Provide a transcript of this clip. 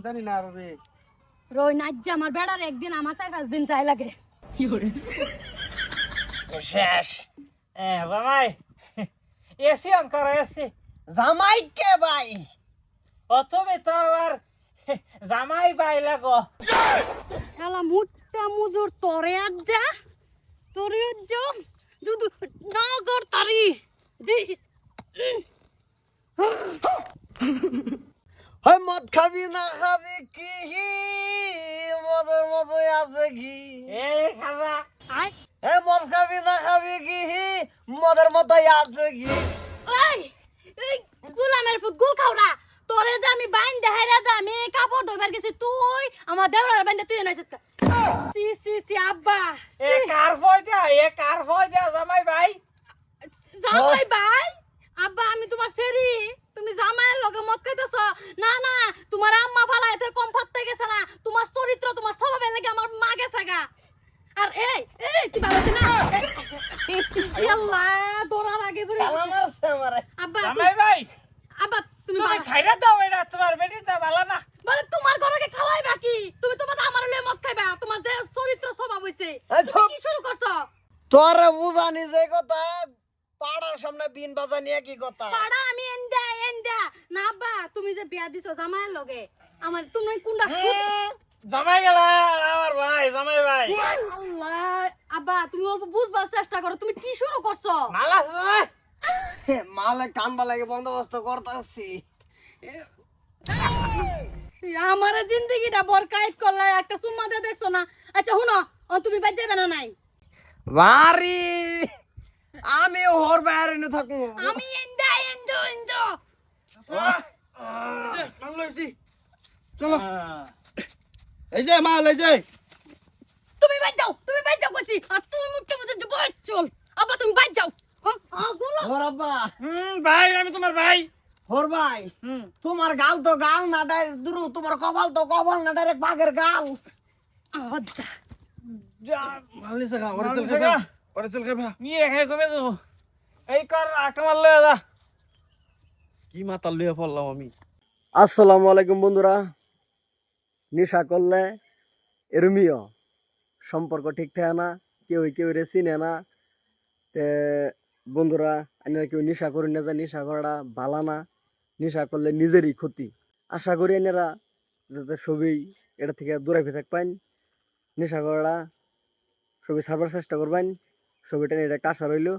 জানি না ভাবি। রই নাজ্জা আমার বেড়ার একদিন আমার 4-5 দিন চাই লাগে। শেষ জামাই এসি অন করো এসি জামাই কে ভাই ও তুমি তো আবার জামাই ভাই লাগো শালা মুট্টা মুজুর তোরে আজ্জা তোরে আজ্জা যদি নগর তারি হয় মদ খাবি না খাবি কি মদের মতো আছে কি এ খাজা আই হে মদ খাবি না খাবি কি মদের মতো আছে কি ওই এই গুলামের ফুট গুল খাওরা তোরে যে আমি বাইন দেখাইরা যে আমি কাপড় ধোবার গেছি তুই আমার দেওরার বাইন তুই নাইছত সি সি সি আব্বা এ কার ফয় দিয়া জামাই ভাই জামাই ভাই আব্বা আমি তোমার সেরি তুমি জামাইয়ের লগে মদ খাইতেছ না না তোমার আম্মা ফালাইতে কম ফাটতে গেছে না তোমার চরিত্র তোমার স্বভাবের লাগে আমার মা গেছে গা আর এই এই তুই বাবাতে না আল্লাহ দৌড়ার আগে বলি খেলা মারছে আমারে আব্বা জামাই ভাই আব্বা তুমি তুমি ছাইরা দাও এটা তোমার বেটিটা ভালো না বলে তোমার ঘরে খাওয়াই বাকি তুমি তোমার আমার লয়ে মদ খাইবা তোমার যে চরিত্র স্বভাব হইছে এই তুমি চুপ। কি শুরু করছো তোরে বুঝানি যে কথা পাড়ার সামনে বিন বাজা নিয়ে কি কথা পাড়া আমি এন্ডা না আব্বা তুমি যে বিয়া দিছো জামাইয়ের লগে আমার তুমি কোনটা জামাই গেল আমার ভাই জামাই ভাই আল্লাহ আব্বা তুমি অল্প বুঝবার চেষ্টা করো তুমি কি শুরু করছো মালা জামাই মালে কানবা লাগে বন্দোবস্ত করতেছি আমার জিন্দগিটা বরকাইত করলে একটা সুম্মা দিয়ে দেখছো না আচ্ছা শুনো তুমি বাদ যাবে না নাই বাড়ি আমি ওর বাইরে নে থাকবো আমি এন্ডো চলো এই যে মাল এই যে তুমি বাদ যাও কইছি আর তুমি মুটে মুটে বই চল আব্বা তুমি বাদ যাও গুলো ওর আব্বা ভাই আমি তোমার ভাই ওর ভাই হুম তোমার গাল তো গাল না ডাইরেক্ট দূর তোমার কপাল তো কপাল না ডাইরেক্ট বাঘের গাল আচ্ছা ভালো লাগা ওরে চল খাবা নিয়ে রেখে কমে যাবো এই কর আক্রমণ লয়ে যা কি মাথা লইয়া পড়লাম আমি আসসালামু আলাইকুম বন্ধুরা নেশা করলে এরমিও সম্পর্ক ঠিক থাকে না কেউ রে চিনে না তে বন্ধুরা আপনারা কেউ নেশা করেন না যে নেশা করাটা ভালো না নেশা করলে নিজেরই ক্ষতি আশা করি আপনারা যাতে সবই এটা থেকে দূরে থাকবেন নেশা করাটা সবই ছাড়বার চেষ্টা করবেন সবইটা এটা কাঁসা রইল